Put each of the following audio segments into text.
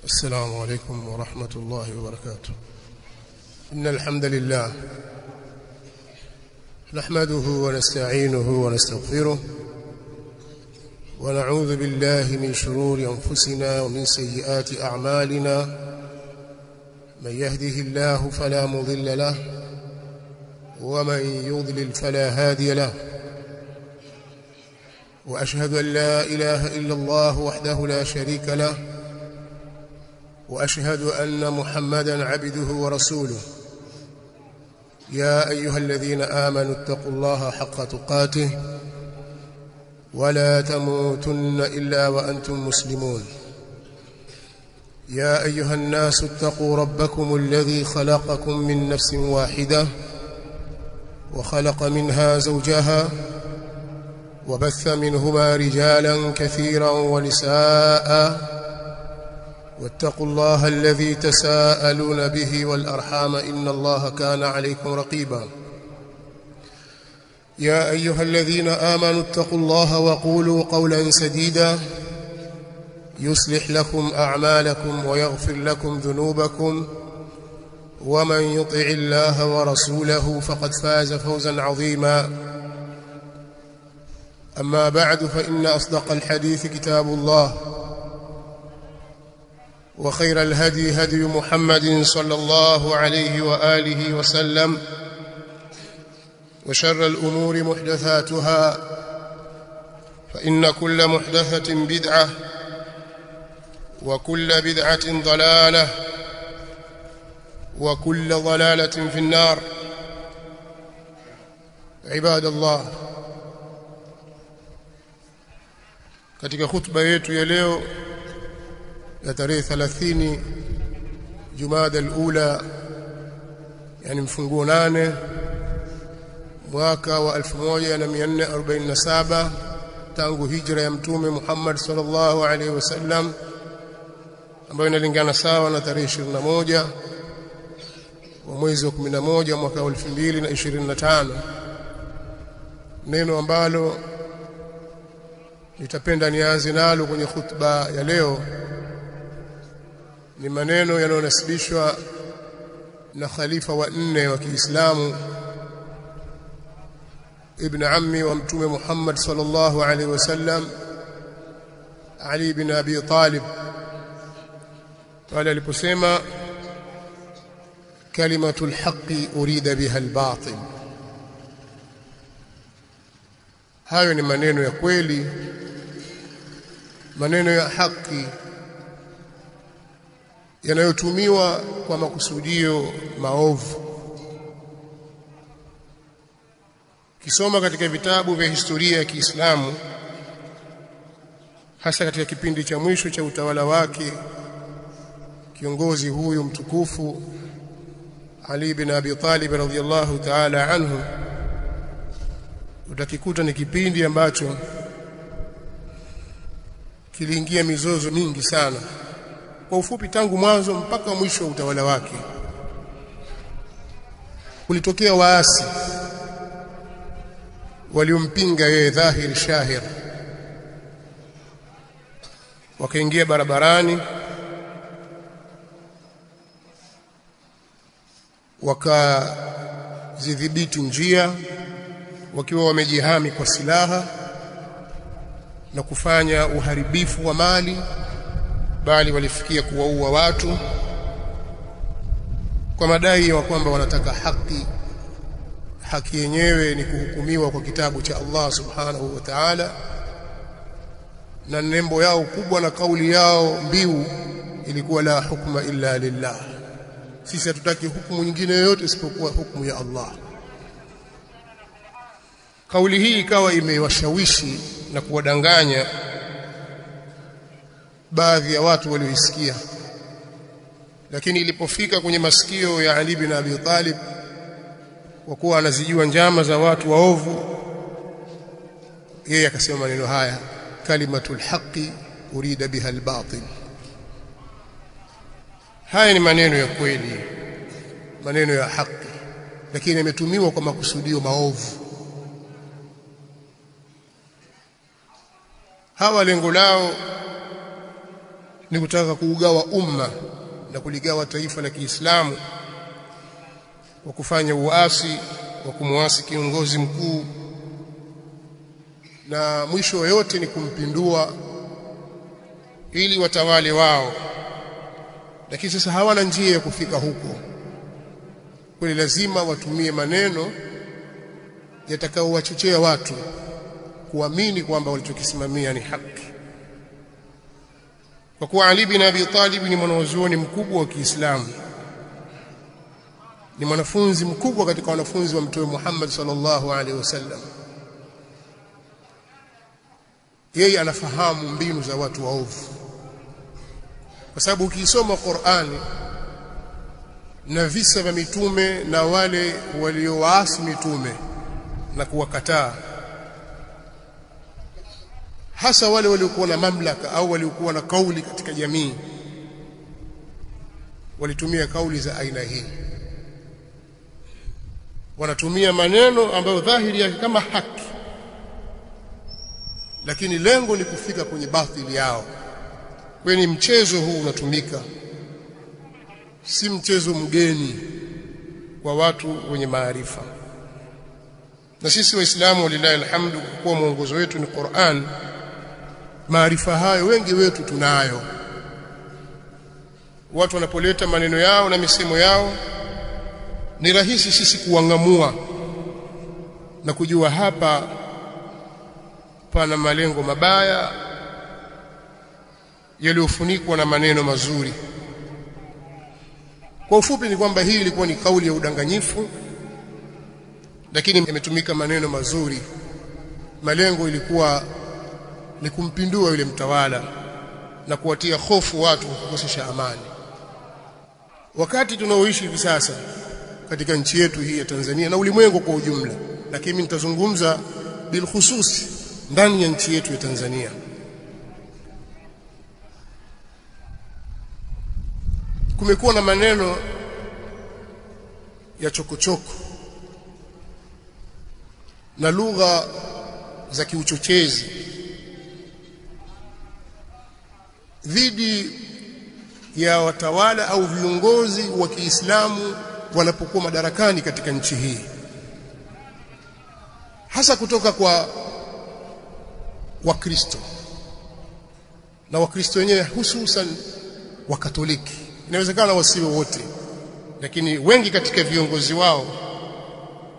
السلام عليكم ورحمة الله وبركاته. إن الحمد لله نحمده ونستعينه ونستغفره ونعوذ بالله من شرور أنفسنا ومن سيئات أعمالنا. من يهده الله فلا مضل له ومن يضلل فلا هادي له، وأشهد أن لا إله إلا الله وحده لا شريك له، وأشهد أن محمدًا عبده ورسوله. يا أيها الذين آمنوا اتقوا الله حق تقاته ولا تموتن إلا وأنتم مسلمون. يا أيها الناس اتقوا ربكم الذي خلقكم من نفس واحدة وخلق منها زوجها وبث منهما رجالا كثيرا ونساء، واتقوا الله الذي تساءلون به والأرحام إن الله كان عليكم رقيبا. يا أيها الذين آمنوا اتقوا الله وقولوا قولا سديدا يصلح لكم أعمالكم ويغفر لكم ذنوبكم، ومن يطع الله ورسوله فقد فاز فوزا عظيما. أما بعد، فإن أصدق الحديث كتاب الله، وخير الهدي هدي محمد صلى الله عليه وآله وسلم، وشر الأمور محدثاتها، فإن كل محدثة بدعة وكل بدعة ضلالة وكل ضلالة في النار. عباد الله، katika khutba yetu ya leo ya tarehe 30 Jumada al-Ula, yani mfunguo 8 mwaka wa 1447 tangu hijra ya mtume Muhammad sallallahu alaihi wasallam, ambayo inalingana sawa na tarehe 21 wa mwezi wa 11 mwaka wa 2025. Neno ambalo nitapenda nianze nalo kwenye khutba ya leo ni maneno yanayonasibishwa na khalifa wa 4 wa Kiislamu, ibn ammi wa mtume Muhammad sallallahu alaihi wasallam, Ali bin Abi Talib, pale aliposema kalimatul haqqi urida biha al-batil. Hayo ni maneno ya kweli, maneno ya haki yanayotumiwa kwa makusudio maovu. Kisoma katika vitabu vya historia ya Kiislamu, hasa katika kipindi cha mwisho cha utawala wake kiongozi huyu mtukufu Ali bin Abi Talib radhiyallahu ta'ala anhu, utakikuta ni kipindi ambacho kiliingia mizozo mingi sana. Kwa ufupi, tangu mwanzo mpaka mwisho wa utawala wake kulitokea waasi waliompinga yeye dhahir shahir, wakaingia barabarani wakazidhibiti njia wakiwa wamejihami kwa silaha na kufanya uharibifu wa mali, bali walifikia kuwaua watu kwa madai ya kwamba wanataka haki. Haki yenyewe ni kuhukumiwa kwa kitabu cha Allah subhanahu wa ta'ala, na nembo yao kubwa na kauli yao mbiu ilikuwa la hukma illa lillah. Sisi hatutaki hukumu nyingine yoyote isipokuwa hukumu ya Allah. Kauli hii ikawa imewashawishi na kuwadanganya baadhi ya watu walioisikia, lakini ilipofika kwenye masikio ya Ali bin Abi Talib, kwa kuwa anazijua njama za watu waovu, yeye akasema maneno haya, kalimatul haqqi urida biha al-batil. Haya ni maneno ya kweli, maneno ya haki, lakini yametumiwa kwa makusudio maovu. Hawa lengo lao ni kutaka kuugawa umma na kuligawa taifa la Kiislamu kwa kufanya uasi wa kumuasi kiongozi mkuu, na mwisho yote ni kumpindua ili watawale wao. Lakini sasa hawana njia ya kufika huko, kwa lazima watumie maneno yatakaowachochea watu kuamini kwamba walichokisimamia ni haki. Kwa kuwa Ali bin Abi Talib ni mwanazuoni mkubwa wa Kiislamu, ni mwanafunzi mkubwa katika wanafunzi wa Mtume Muhammad sallallahu alaihi wasallam, yeye anafahamu mbinu za watu waovu, kwa sababu ukisoma Qur'ani na visa vya mitume na wale waliowaasi mitume na kuwakataa, hasa wale waliokuwa na mamlaka au waliokuwa na kauli katika jamii, walitumia kauli za aina hii. Wanatumia maneno ambayo dhahiri yake kama haki, lakini lengo ni kufika kwenye batili yao. Kwenye mchezo huu unatumika, si mchezo mgeni kwa watu wenye maarifa. Na sisi Waislamu walillahi alhamdu, kwa mwongozo wetu ni Qur'an, maarifa hayo wengi wetu tunayo. Watu wanapoleta maneno yao na misemo yao, ni rahisi sisi kuangamua na kujua hapa pana malengo mabaya yaliyofunikwa na maneno mazuri. Kwa ufupi ni kwamba hii ilikuwa ni kauli ya udanganyifu, lakini imetumika maneno mazuri. Malengo ilikuwa ni kumpindua yule mtawala na kuwatia hofu watu, kukosesha amani. Wakati tunaoishi hivi sasa katika nchi yetu hii ya Tanzania na ulimwengu kwa ujumla, lakini mimi nitazungumza bil khusus ndani ya nchi yetu ya Tanzania, kumekuwa na maneno ya chokochoko na lugha za kiuchochezi dhidi ya watawala au viongozi wa Kiislamu wanapokuwa madarakani katika nchi hii, hasa kutoka kwa Wakristo na Wakristo wenyewe, hususan Wakatoliki. Inawezekana wasiwe wote, lakini wengi katika viongozi wao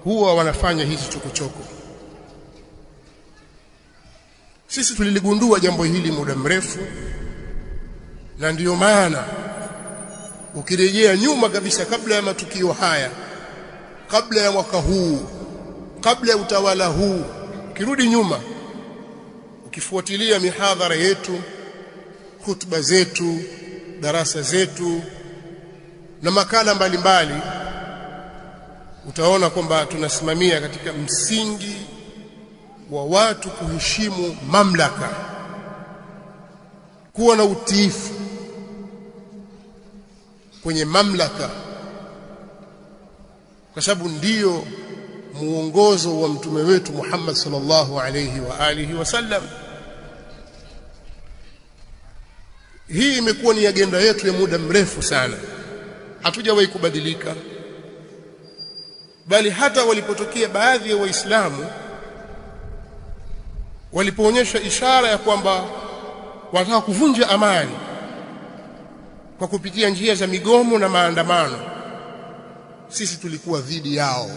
huwa wanafanya hizi chokochoko. Sisi tuliligundua jambo hili muda mrefu, na ndiyo maana ukirejea nyuma kabisa, kabla ya matukio haya, kabla ya mwaka huu, kabla ya utawala huu, kirudi nyuma ukifuatilia mihadhara yetu, hutuba zetu, darasa zetu na makala mbalimbali, utaona kwamba tunasimamia katika msingi wa watu kuheshimu mamlaka, kuwa na utiifu kwenye mamlaka, kwa sababu ndiyo muongozo wa mtume wetu Muhammad sallallahu alayhi wa alihi wasallam. Hii imekuwa ni agenda yetu ya muda mrefu sana, hatujawahi kubadilika, bali hata walipotokea baadhi ya Waislamu walipoonyesha ishara ya kwamba wanataka kuvunja amani kwa kupitia njia za migomo na maandamano, sisi tulikuwa dhidi yao,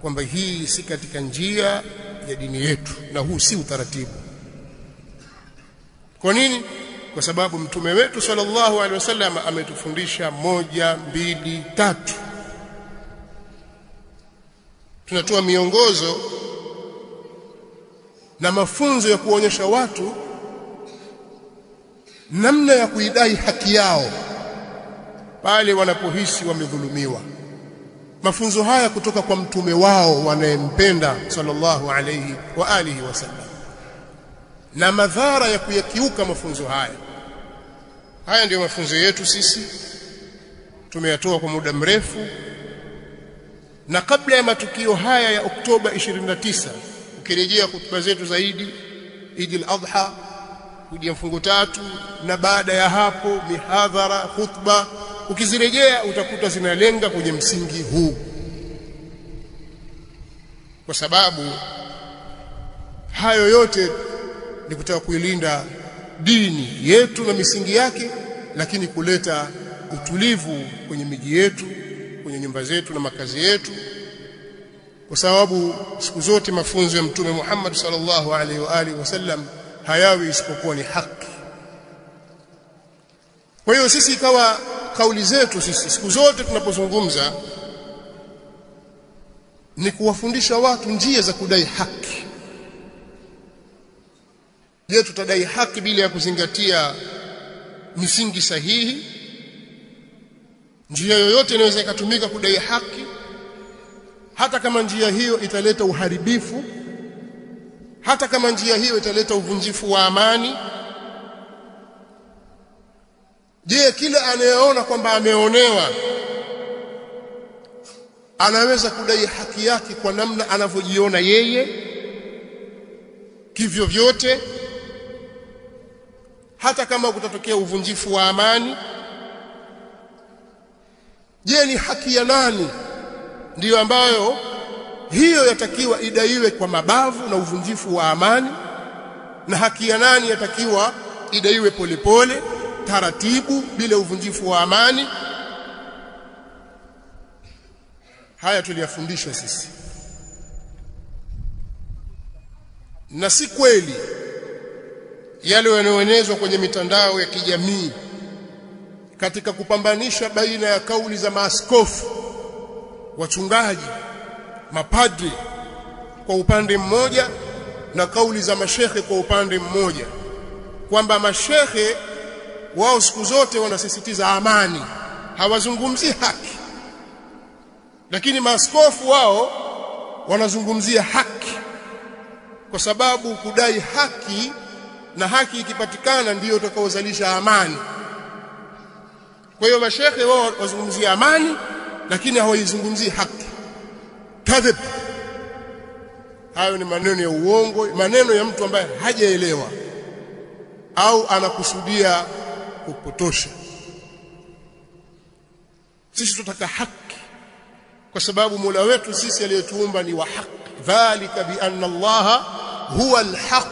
kwamba hii si katika njia ya dini yetu na huu si utaratibu. Kwa nini? Kwa sababu mtume wetu sallallahu alaihi wasallam ametufundisha 1, 2, 3. Tunatoa miongozo na mafunzo ya kuonyesha watu namna ya kuidai haki yao pale wanapohisi wamedhulumiwa. Mafunzo haya kutoka kwa mtume wao wanayempenda sallallahu alayhi wa alihi wasallam, na madhara ya kuyakiuka mafunzo haya. Haya ndio mafunzo yetu sisi, tumeyatoa kwa muda mrefu. Na kabla ya matukio haya ya Oktoba 29, ukirejea hutuba zetu zaidi, Eid al-Adha, kuja mfungo 3 na baada ya hapo mihadhara, khutba, ukizirejea utakuta zinalenga kwenye msingi huu, kwa sababu hayo yote ni kutaka kuilinda dini yetu na misingi yake, lakini kuleta utulivu kwenye miji yetu, kwenye nyumba zetu na makazi yetu, kwa sababu siku zote mafunzo ya Mtume Muhammad sallallahu alaihi wa alihi wasallam hayawi isipokuwa ni haki. Kwa hiyo sisi ikawa kauli zetu sisi siku zote tunapozungumza ni kuwafundisha watu njia za kudai haki. Je, tutadai haki bila ya kuzingatia misingi sahihi? Njia yoyote inaweza ikatumika kudai haki, hata kama njia hiyo italeta uharibifu, hata kama njia hiyo italeta uvunjifu wa amani. Je, kila anayeona kwamba ameonewa anaweza kudai haki yake kwa namna anavyojiona yeye kivyo vyote, hata kama kutatokea uvunjifu wa amani? Je, ni haki ya nani ndiyo ambayo hiyo yatakiwa idaiwe kwa mabavu na uvunjifu wa amani, na haki ya nani yatakiwa idaiwe polepole taratibu bila uvunjifu wa amani? Haya tuliyafundishwa sisi, na si kweli yale yanayoenezwa kwenye mitandao ya kijamii katika kupambanisha baina ya kauli za maaskofu, wachungaji, mapadri kwa upande mmoja na kauli za mashehe kwa upande mmoja, kwamba mashehe wao siku zote wanasisitiza amani, hawazungumzii haki, lakini maaskofu wao wanazungumzia haki, kwa sababu kudai haki na haki ikipatikana ndiyo utakaozalisha amani. Kwa hiyo mashehe wao wazungumzia amani, lakini hawaizungumzii haki. Kadhib. Hayo ni maneno ya uongo, maneno ya mtu ambaye hajaelewa au anakusudia kupotosha. Sisi tutaka haki, kwa sababu Mola wetu sisi aliyetuumba ni wa haki. Dhalika bi anna Allaha huwa al-haq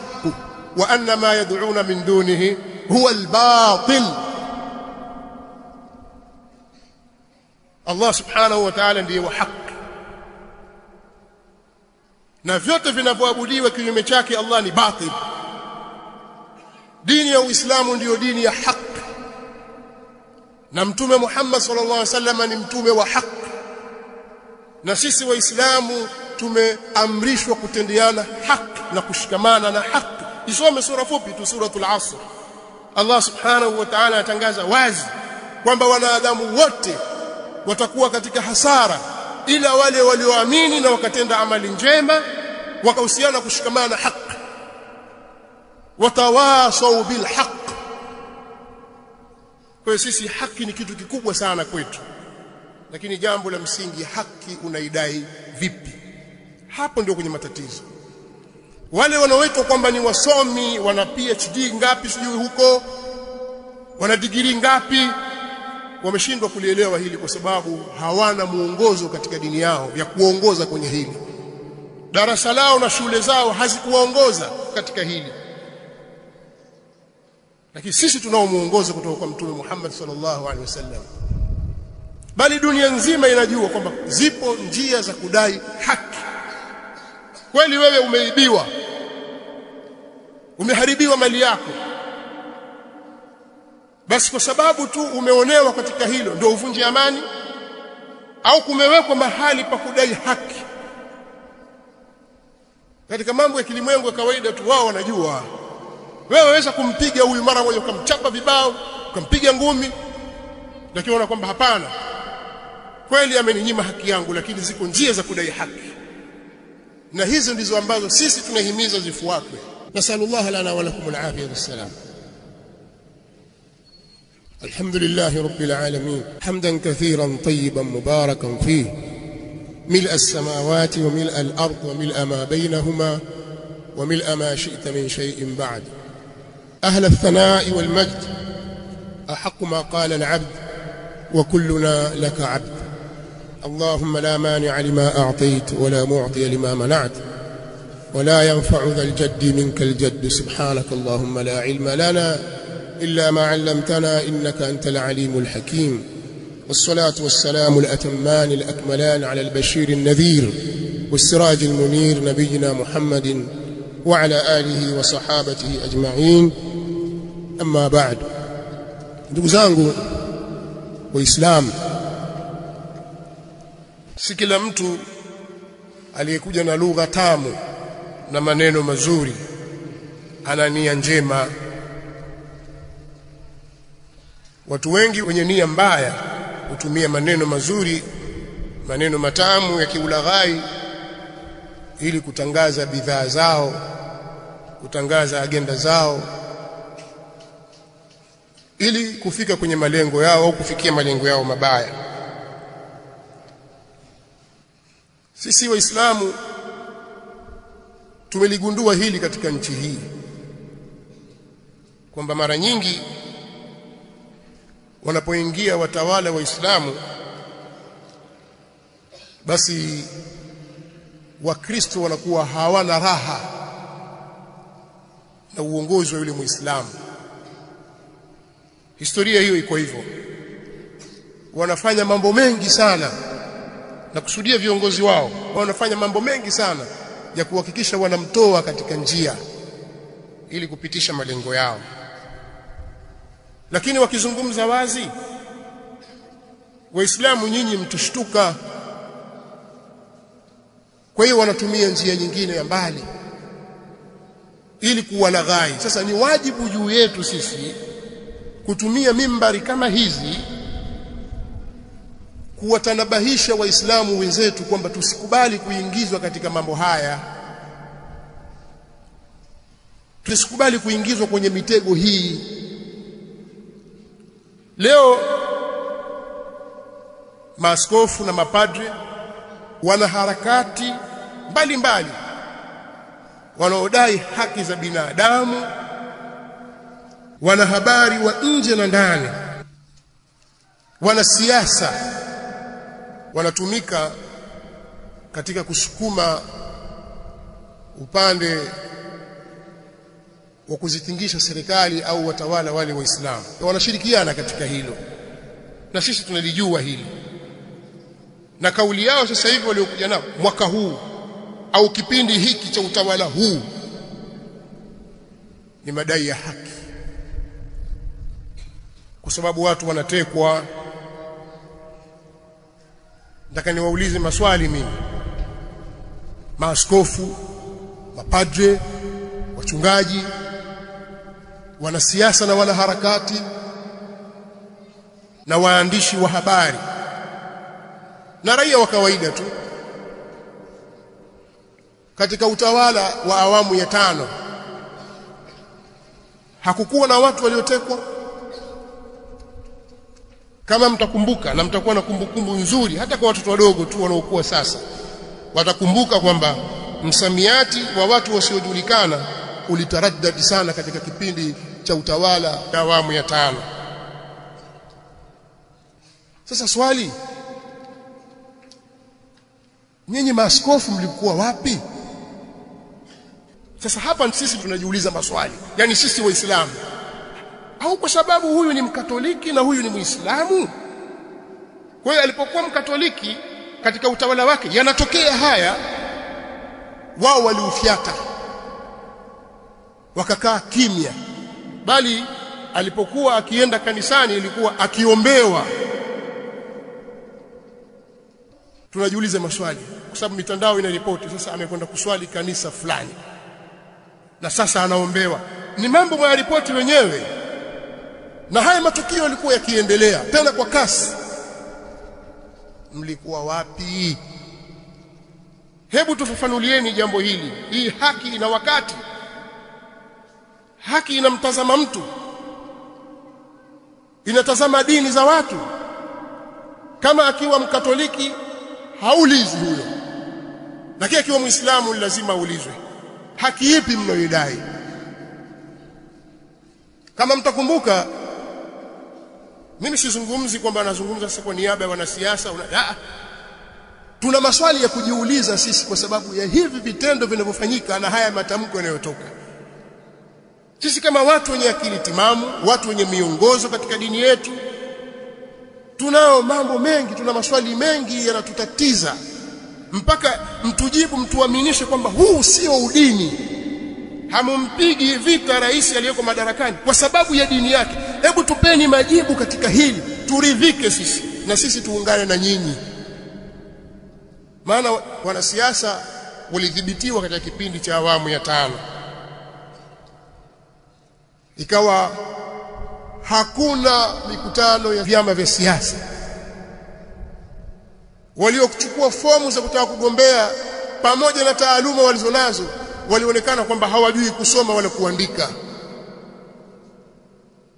wa anna ma yad'una min dunihi huwa al-batil. Allah subhanahu wa ta'ala ndiye wa haki, na vyote vinavyoabudiwa kinyume chake Allah ni batil. Dini ya Uislamu ndiyo dini ya haki, na Mtume Muhammad sallallahu alaihi wasallam ni mtume wa haki, na sisi Waislamu tumeamrishwa kutendeana haki na kushikamana na haki. Isome sura fupi tu, suratul Asr. Allah subhanahu wa ta'ala atangaza wazi kwamba wanadamu wote watakuwa katika hasara ila wale walioamini na wakatenda amali njema, wakahusiana kushikamana na haki, watawasau bil haq. Kwa sisi haki ni kitu kikubwa sana kwetu, lakini jambo la msingi, haki unaidai vipi? Hapo ndio kwenye matatizo. Wale wanaoitwa kwamba ni wasomi, wana PhD ngapi sijui huko, wana degree ngapi, wameshindwa kulielewa hili kwa sababu hawana muongozo katika dini yao ya kuongoza kwenye hili. Darasa lao na shule zao hazikuwaongoza katika hili. Lakini sisi tunao muongozo kutoka kwa Mtume Muhammad sallallahu alaihi wasallam. Bali dunia nzima inajua kwamba zipo njia za kudai haki. Kweli wewe umeibiwa, umeharibiwa mali yako, basi kwa sababu tu umeonewa katika hilo ndio uvunje amani? Au kumewekwa mahali pa kudai haki? Katika mambo ya kilimwengu ya kawaida tu wao wanajua. Wewe waweza kumpiga huyu mara moja ukamchapa vibao, ukampiga ngumi, lakini unaona kwamba hapana, kweli ameninyima haki yangu, lakini ziko njia za kudai haki. Na hizo ndizo ambazo sisi tunahimiza zifuatwe. Nasallallahu lana wa lakum al-afiyah was-salam. الحمد لله رب العالمين حمدا كثيرا طيبا مباركا فيه ملء السماوات وملء الأرض وملء ما بينهما وملء ما شئت من شيء بعد. أهل الثناء والمجد أحق ما قال العبد وكلنا لك عبد. اللهم لا مانع لما أعطيت ولا معطي لما منعت ولا ينفع ذا الجد منك الجد. سبحانك اللهم لا علم لنا إلا ما علمتنا إنك أنت العليم الحكيم. والصلاة والسلام الأتمان الأكملان على البشير النذير والسراج المنير نبينا محمد وعلى آله وصحابته أجمعين. أما بعد. ndugu zangu waislamu, si kila mtu aliyekuja na lugha tamu na maneno mazuri ana nia njema. Watu wengi wenye nia mbaya hutumia maneno mazuri, maneno matamu ya kiulaghai ili kutangaza bidhaa zao, kutangaza agenda zao, ili kufika kwenye malengo yao au kufikia malengo yao mabaya. Sisi waislamu tumeligundua hili katika nchi hii, kwamba mara nyingi wanapoingia watawala waislamu, basi wakristo wanakuwa hawana raha na uongozi wa yule muislamu. Historia hiyo iko hivyo. Wanafanya mambo mengi sana, na kusudia viongozi wao wanafanya mambo mengi sana ya kuhakikisha wanamtoa katika njia ili kupitisha malengo yao. Lakini wakizungumza wazi, waislamu nyinyi mtushtuka. Kwa hiyo wanatumia njia nyingine ya mbali ili kuwalaghai. Sasa ni wajibu juu yetu sisi kutumia mimbari kama hizi kuwatanabahisha waislamu wenzetu kwamba tusikubali kuingizwa katika mambo haya, tusikubali kuingizwa kwenye mitego hii. Leo maaskofu na mapadre wana harakati mbalimbali wanaodai haki za binadamu, wanahabari wa nje na ndani, wanasiasa wanatumika katika kusukuma upande wa kuzitingisha serikali au watawala wale waislamu. Wanashirikiana katika hilo, na sisi tunalijua hili. Na kauli yao sasa hivi waliokuja nao mwaka huu au kipindi hiki cha utawala huu ni madai ya haki, kwa sababu watu wanatekwa. Nataka niwaulize maswali mimi, maaskofu, mapadre, wachungaji, wanasiasa na wanaharakati na waandishi wa habari na raia wa kawaida tu, katika utawala wa awamu ya 5 hakukuwa na watu waliotekwa? Kama mtakumbuka, na mtakuwa na kumbukumbu nzuri, hata kwa watoto wadogo tu wanaokuwa sasa, watakumbuka kwamba msamiati wa watu wasiojulikana ulitaraddadi sana katika kipindi cha utawala wa awamu ya 5. Sasa swali, nyinyi maaskofu mlikuwa wapi? Sasa hapa sisi tunajiuliza maswali, yani sisi waislamu, au kwa sababu huyu ni mkatoliki na huyu ni muislamu? Kwa hiyo alipokuwa mkatoliki katika utawala wake yanatokea haya, wao waliufyata wakakaa kimya, bali alipokuwa akienda kanisani ilikuwa akiombewa. Tunajiuliza maswali kwa sababu mitandao inaripoti sasa amekwenda kuswali kanisa fulani na sasa anaombewa. Ni mambo ya ripoti wenyewe, na haya matukio yalikuwa yakiendelea tena kwa kasi. Mlikuwa wapi? Hebu tufafanulieni jambo hili. Hii haki ina wakati, haki inamtazama mtu, inatazama dini za watu. Kama akiwa mkatoliki haulizi huyo, lakini akiwa muislamu lazima aulizwe. Haki ipi mnayoidai? Kama mtakumbuka, mimi sizungumzi kwamba nazungumza sasa kwa niaba ya wanasiasa, tuna maswali ya kujiuliza sisi kwa sababu ya hivi vitendo vinavyofanyika na haya matamko yanayotoka. Sisi kama watu wenye akili timamu, watu wenye miongozo katika dini yetu, tunao mambo mengi, tuna maswali mengi yanatutatiza, mpaka mtujibu, mtuaminishe kwamba huu sio udini. Hamumpigi vita rais aliyeko madarakani kwa sababu ya dini yake. Hebu tupeni majibu katika hili, turidhike sisi na sisi tuungane na nyinyi. Maana wanasiasa walidhibitiwa katika kipindi cha awamu ya 5, ikawa hakuna mikutano ya vyama vya siasa. Waliokuchukua fomu za kutaka kugombea pamoja na taaluma walizonazo walionekana kwamba hawajui kusoma wala kuandika.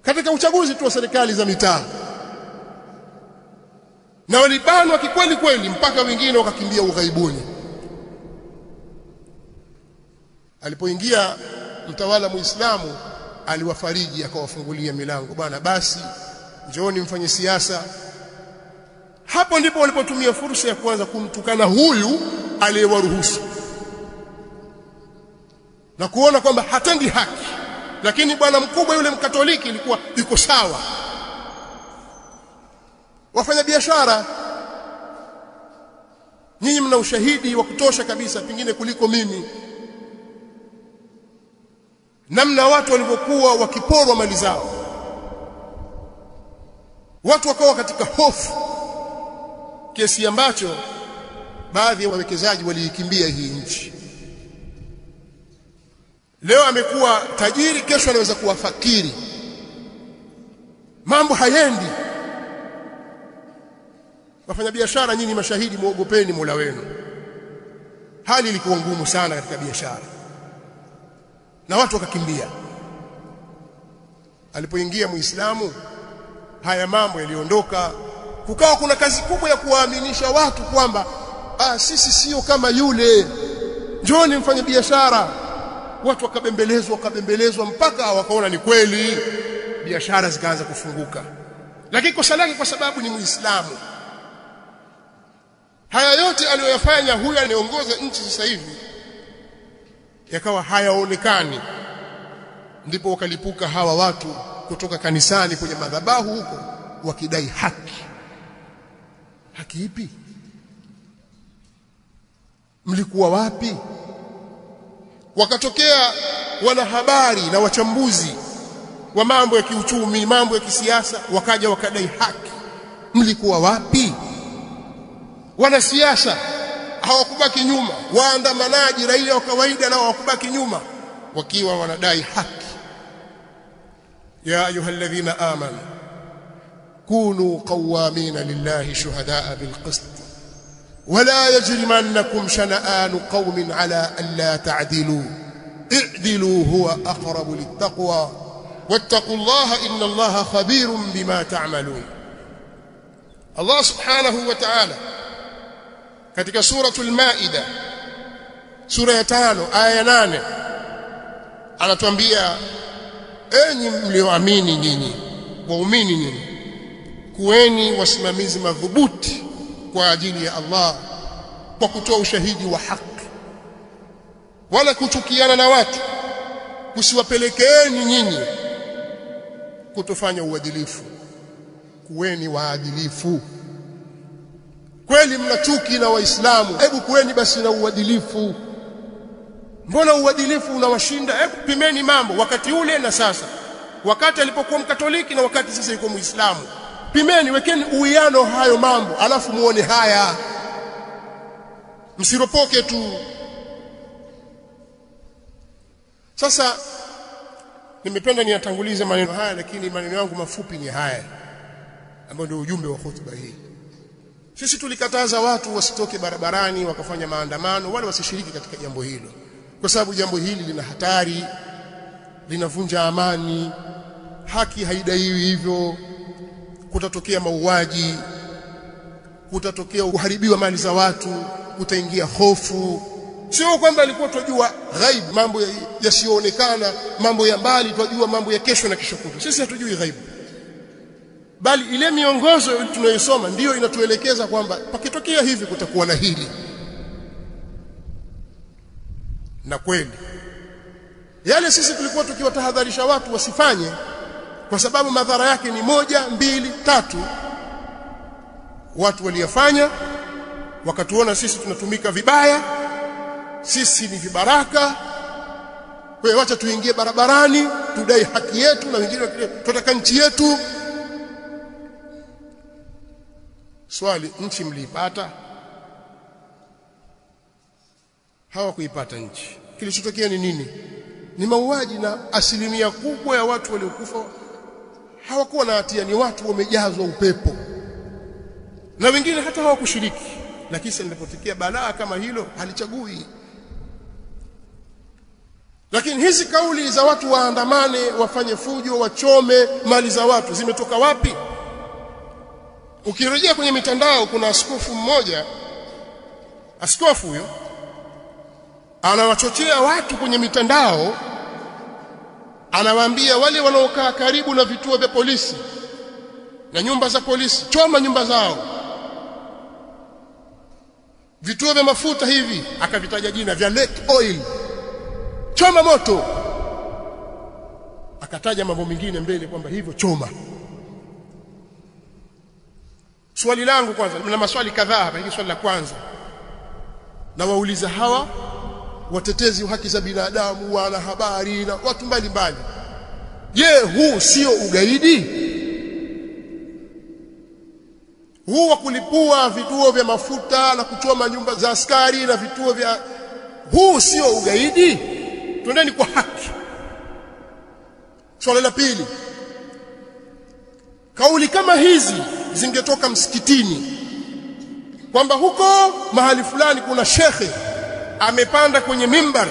Katika uchaguzi tu wa serikali za mitaa, na walibanwa kikweli kweli, mpaka wengine wakakimbia ughaibuni. Alipoingia mtawala Muislamu, aliwafariji, akawafungulia milango, bwana basi njooni mfanye siasa. Hapo ndipo walipotumia fursa ya kuanza kumtukana huyu aliyewaruhusu na kuona kwamba hatendi haki. Lakini bwana mkubwa yule Mkatoliki ilikuwa yuko sawa. Wafanya biashara, nyinyi mna ushahidi wa kutosha kabisa, pengine kuliko mimi, namna watu walivyokuwa wakiporwa mali zao. Watu wakawa katika hofu kiasi ambacho baadhi ya wawekezaji waliikimbia hii nchi. Leo amekuwa tajiri, kesho anaweza kuwa fakiri. Mambo hayendi. Wafanya biashara, nyinyi mashahidi, muogopeni Mola wenu. Hali ilikuwa ngumu sana katika biashara na watu wakakimbia. Alipoingia Muislamu, haya mambo yaliondoka. Kukawa kuna kazi kubwa ya kuwaaminisha watu kwamba sisi sio kama yule, njooni mfanye biashara. Watu wakabembelezwa mpaka wakaona ni kweli, biashara zikaanza kufunguka. Lakini kosa lake kwa sababu ni Muislamu. Haya yote aliyoyafanya huyu anayeongoza nchi sasa hivi yakawa hayaonekani. Ndipo wakalipuka hawa watu kutoka kanisani kwenye madhabahu huko wakidai haki. Haki ipi? Mlikuwa wapi? Wakatokea wanahabari na wachambuzi wa mambo ya kiuchumi, mambo ya kisiasa, wakaja wakadai haki. Mlikuwa wapi? Wanasiasa hawakubaki nyuma, waandamanaji, raia wa kawaida nao hawakubaki nyuma, wakiwa wanadai haki. Ya ayyuhalladhina amanu kunu qawwamina lillahi shuhadaa bilqist wala yajrimannakum shana'anu qaumin ala an la ta'dilu i'dilu huwa aqrabu littaqwa wattaqullaha innallaha khabirun bima ta'malun. Allah subhanahu wa ta'ala katika suratul Maida, sura ya 5 aya ya 8, anatuambia, enyi mlioamini nyinyi, waumini nyinyi, kuweni wasimamizi madhubuti kwa ajili ya Allah kwa kutoa ushahidi wa haki, wala kuchukiana na watu kusiwapelekeeni nyinyi kutofanya uadilifu. Kuweni waadilifu. Kweli mna chuki na Waislamu, hebu kuweni basi na uadilifu. Mbona uadilifu unawashinda? Hebu pimeni mambo wakati ule na sasa, wakati alipokuwa Mkatoliki na wakati sasa yuko Muislamu. Pimeni, wekeni uwiano hayo mambo, alafu muone haya. Msiropoke tu. Sasa nimependa niyatangulize maneno haya, lakini maneno yangu mafupi ni haya ambayo ndio ujumbe wa hotuba hii. Sisi tulikataza watu wasitoke barabarani wakafanya maandamano, wala wasishiriki katika jambo hilo, kwa sababu jambo hili lina hatari, linavunja amani, haki haidaiwi hivyo, kutatokea mauaji, kutatokea uharibiwa mali za watu, kutaingia hofu, Sio kwamba alikuwa tunajua ghaib, mambo yasiyoonekana, mambo ya mbali, tunajua mambo ya kesho na kesho kutwa. Sisi hatujui ghaib, bali ile miongozo tunayosoma ndiyo inatuelekeza kwamba pakitokea hivi kutakuwa na hili. Na kweli yale sisi tulikuwa tukiwatahadharisha watu wasifanye, kwa sababu madhara yake ni 1, 2, 3. Watu waliyafanya, wakatuona sisi tunatumika vibaya, sisi ni vibaraka. Kwa hiyo acha tuingie barabarani tudai haki yetu, na wengine tunataka nchi yetu. Swali, nchi mliipata? Hawakuipata nchi. Kilichotokea ni nini? Ni mauaji, na asilimia kubwa ya watu waliokufa hawakuwa na hatia, ni watu wamejazwa upepo, na wengine hata hawakushiriki. Lakini linapotokea balaa kama hilo halichagui. Lakini hizi kauli za watu waandamane, wafanye fujo, wachome mali za watu zimetoka wapi? Ukirejea kwenye mitandao, kuna askofu mmoja, askofu huyo anawachochea watu kwenye mitandao, anawaambia wale wanaokaa karibu na vituo vya polisi na nyumba za polisi, choma nyumba zao. Vituo vya mafuta hivi akavitaja jina vya Lake Oil, choma moto. Akataja mambo mengine mbele kwamba hivyo choma. Swali langu kwanza, na maswali kadhaa hapa. Hili swali la kwanza, na wauliza hawa watetezi wa haki za binadamu, wana habari na watu mbalimbali, je, huu sio ugaidi? Huu wa kulipua vituo vya mafuta na kuchoma nyumba za askari na vituo vya, huu sio ugaidi? Twendeni kwa haki. Swali la pili, kauli kama hizi zingetoka msikitini, kwamba huko mahali fulani kuna shekhe amepanda kwenye mimbar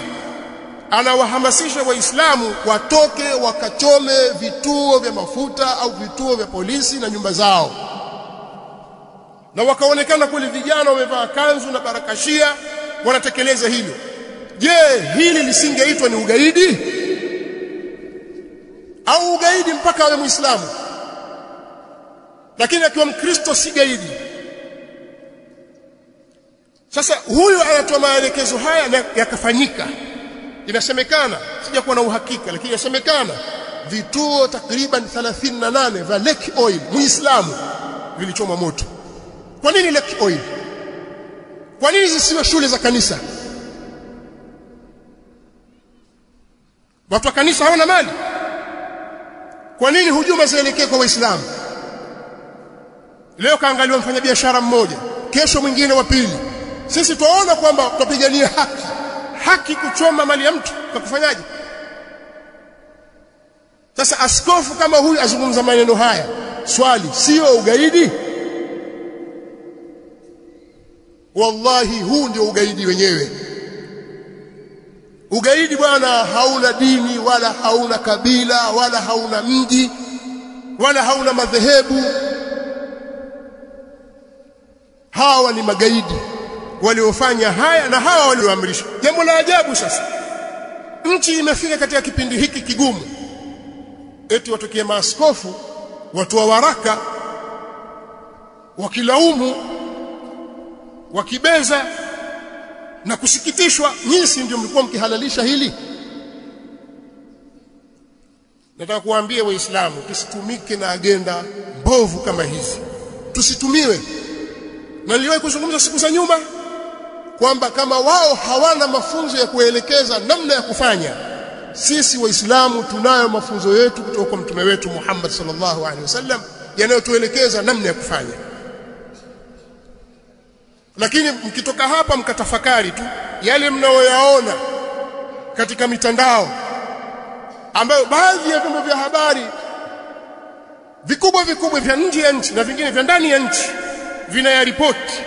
anawahamasisha Waislamu watoke wakachome vituo vya mafuta au vituo vya polisi na nyumba zao, na wakaonekana kule vijana wamevaa kanzu na barakashia wanatekeleza hilo. Je, hili lisingeitwa ni ugaidi? Au ugaidi mpaka awe Muislamu, lakini akiwa Mkristo si gaidi? Sasa huyu anatoa maelekezo haya na yakafanyika. Inasemekana, sijakuwa na uhakika, lakini inasemekana vituo takriban 38 vya Lake Oil Muislamu vilichoma moto. Kwa nini Lake Oil? Kwa nini zisiwe shule za kanisa? Watu wa kanisa hawana mali? Kwa nini hujuma zielekee kwa Waislamu? Leo kaangaliwa mfanyabiashara mmoja, kesho mwingine wa pili. Sisi tunaona kwamba tupigania haki kuchoma mali ya mtu kwa kufanyaje? Sasa askofu kama huyu azungumza maneno haya, swali, sio ugaidi? Wallahi huu ndio ugaidi wenyewe. Ugaidi bwana hauna dini, wala hauna kabila, wala hauna mji, wala hauna madhehebu. Hawa ni magaidi waliofanya haya, na hawa walioamrisha. Jambo la ajabu sasa, nchi imefika katika kipindi hiki kigumu, eti watokee maaskofu watoa waraka wakilaumu, wakibeza na kusikitishwa. Nyinyi ndio mlikuwa mkihalalisha hili. Nataka kuambia Waislamu tusitumike na agenda mbovu kama hizi, tusitumiwe. Na niliwahi kuzungumza siku za nyuma kwamba kama wao hawana mafunzo ya kuelekeza namna ya kufanya, sisi Waislamu tunayo mafunzo yetu kutoka kwa mtume wetu Muhammad sallallahu alaihi wasallam yanayotuelekeza namna ya kufanya. Lakini mkitoka hapa mkatafakari tu yale mnaoyaona katika mitandao, ambayo baadhi ya vyombo vya habari vikubwa vya nje ya nchi na vingine vya ndani ya nchi vinayaripoti,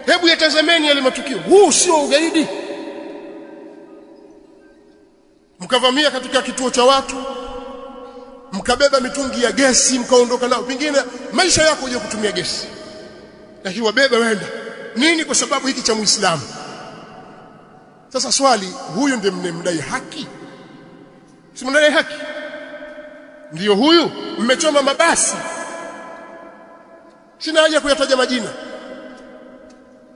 hebu yatazameni yale matukio. Huu sio ugaidi? Mkavamia katika kituo cha watu, mkabeba mitungi ya gesi, mkaondoka nao, pengine maisha yako uje kutumia gesi, lakini wabeba wenda nini? Kwa sababu hiki cha Muislamu. Sasa swali, huyu ndiye mnemdai haki? Si mnadai haki? Ndio huyu mmechoma mabasi. Sina haja kuyataja majina.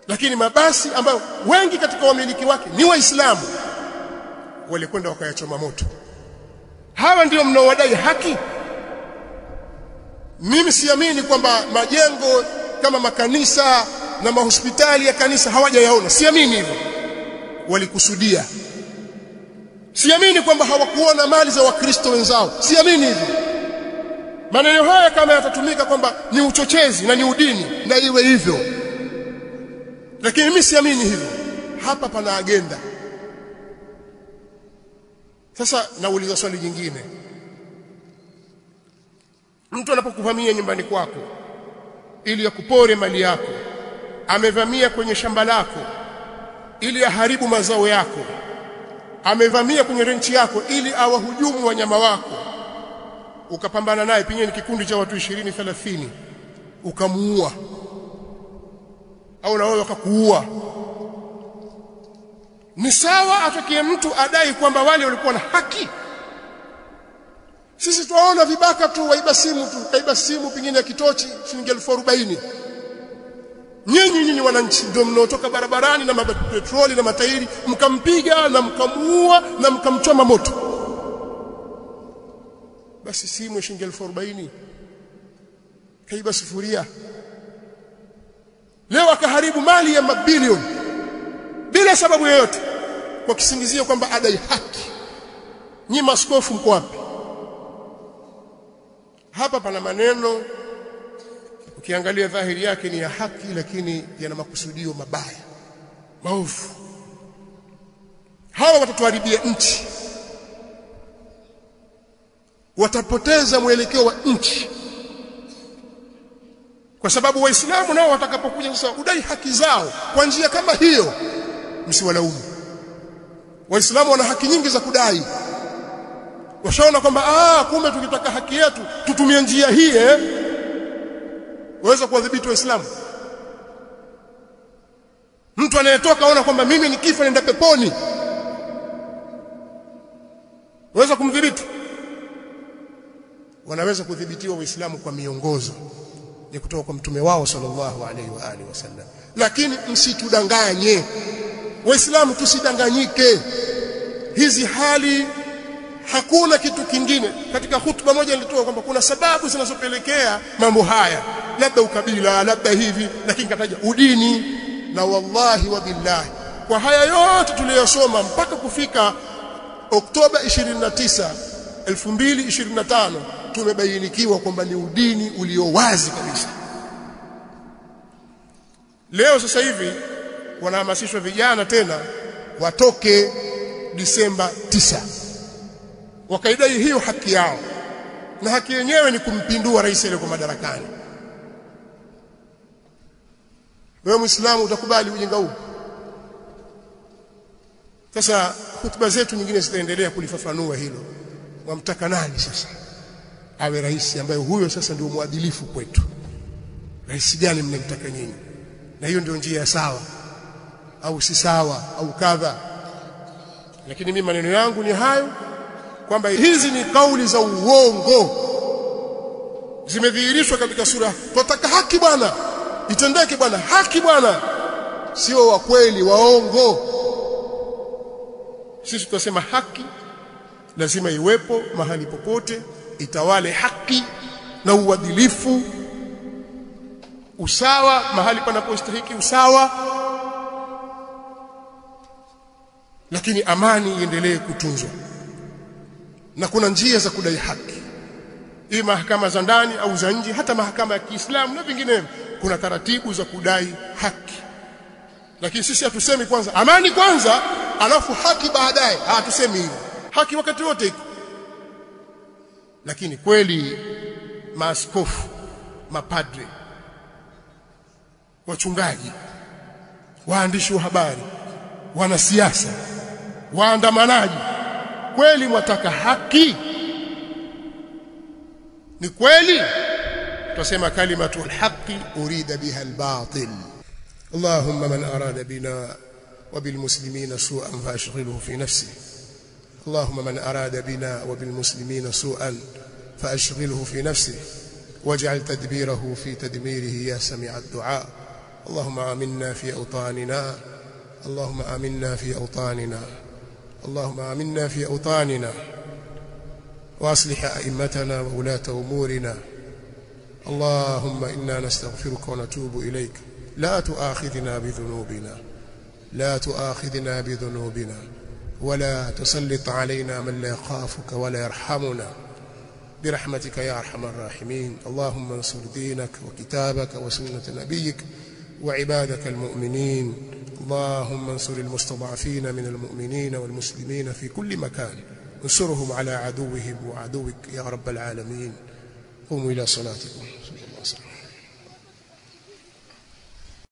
Lakini mabasi ambayo wengi katika wamiliki wake ni Waislamu walikwenda wakayachoma moto. Hawa ndio mnaowadai haki? Mimi siamini kwamba majengo kama makanisa na mahospitali ya kanisa hawajayaona. Siamini hivyo. Walikusudia. Siamini kwamba hawakuona mali za Wakristo wenzao. Siamini hivyo. Maneno haya kama yatatumika kwamba ni uchochezi na ni udini, na iwe hivyo. Lakini mimi siamini hivyo. Hapa pana agenda. Sasa nauliza swali jingine. Mtu anapokuvamia nyumbani kwako ili akupore mali yako, amevamia kwenye shamba lako ili aharibu mazao yako, amevamia kwenye renchi yako ili awahujumu wanyama wako, ukapambana naye, pengine ni kikundi cha watu 20 30, ukamuua au na wewe wakakuua, ni sawa atokie mtu adai kwamba wale walikuwa na haki? Sisi tuwaona vibaka tu, waiba simu tu, kaiba simu pengine ya kitochi shilingi 40,000. Nyinyi wananchi ndio mnaotoka barabarani na mapetroli na matairi mkampiga na mkamuua na mkamchoma moto. Basi simu ya shilingi 40,000 kaiba sufuria. Leo akaharibu mali ya mabilioni bila sababu yoyote kwa kisingizio kwamba adai haki. Nyinyi maskofu mko wapi? Hapa pana maneno ukiangalia dhahiri yake ni ya haki, lakini yana makusudio mabaya, maovu. Hawa watatuharibia nchi, watapoteza mwelekeo wa nchi, kwa sababu Waislamu nao watakapokuja sasa udai haki zao kwa njia kama hiyo, msiwalaumu. Waislamu wana haki nyingi za kudai. Washaona kwamba kumbe tukitaka haki yetu tutumie njia hii, waweza kuwadhibiti Waislamu. Mtu anayetoka aona kwamba mimi nikifa nenda peponi, waweza kumdhibiti? Wanaweza kudhibitiwa Waislamu kwa miongozo ya kutoka kwa mtume wao sallallahu alaihi wa alihi wasallam. Lakini msitudanganye Waislamu, tusidanganyike. Hizi hali hakuna kitu kingine. Katika hutuba moja nilitoa kwamba kuna sababu zinazopelekea mambo haya, labda ukabila, labda hivi, lakini kataja udini. Na wallahi wa billahi, kwa haya yote tuliyosoma mpaka kufika Oktoba 29, 2025 tumebainikiwa kwamba ni udini ulio wazi kabisa. Leo sasa hivi wanahamasishwa vijana tena watoke Disemba 9 wakaidai hiyo haki yao, na haki yenyewe ni kumpindua rais ile kwa madarakani. Wewe Muislamu utakubali ujinga huu? Sasa hutuba zetu nyingine zitaendelea kulifafanua hilo. Wamtaka nani sasa awe rais ambaye huyo sasa ndio mwadilifu kwetu? Rais gani mnamtaka nyinyi? Na hiyo ndio njia sawa au si sawa au kadha? Lakini mimi maneno yangu ni hayo, kwamba hizi ni kauli za uongo zimedhihirishwa katika sura. Tunataka haki bwana, itendeke bwana, haki bwana, sio wa kweli, waongo. Sisi tunasema haki lazima iwepo mahali popote, itawale haki na uadilifu, usawa mahali panapostahili usawa, lakini amani iendelee kutunzwa. Na kuna njia za kudai haki, hii mahakama za ndani au za nje, hata mahakama ya Kiislamu na vinginevyo, kuna taratibu za kudai haki. Lakini sisi hatusemi kwanza amani kwanza alafu haki baadaye. Hatusemi hivyo. Haki wakati wote iko. Lakini kweli maaskofu, mapadre, wachungaji, waandishi wa habari, wanasiasa, waandamanaji, kweli mwataka haki? Ni kweli? Tutasema kalimatu alhaqi urida biha albatil. Allahumma man arada bina وبالمسلمين سوءا فأشغله في نفسه. اللهم من أراد بنا وبالمسلمين سوءا فأشغله في نفسه واجعل تدبيره في تدميره يا سميع الدعاء. اللهم آمنا في أوطاننا، اللهم آمنا في أوطاننا، اللهم آمنا في أوطاننا، وأصلح أئمتنا وولاة أمورنا. اللهم إنا نستغفرك ونتوب إليك. لا تؤاخذنا بذنوبنا، لا تؤاخذنا بذنوبنا، ولا تسلط علينا من لا يخافك ولا يرحمنا، برحمتك يا أرحم الراحمين. اللهم انصر دينك وكتابك وسنة نبيك وعبادك المؤمنين. اللهم انصر المستضعفين من المؤمنين والمسلمين في كل مكان، انصرهم على عدوهم وعدوك يا رب العالمين. قوموا إلى صلاتكم.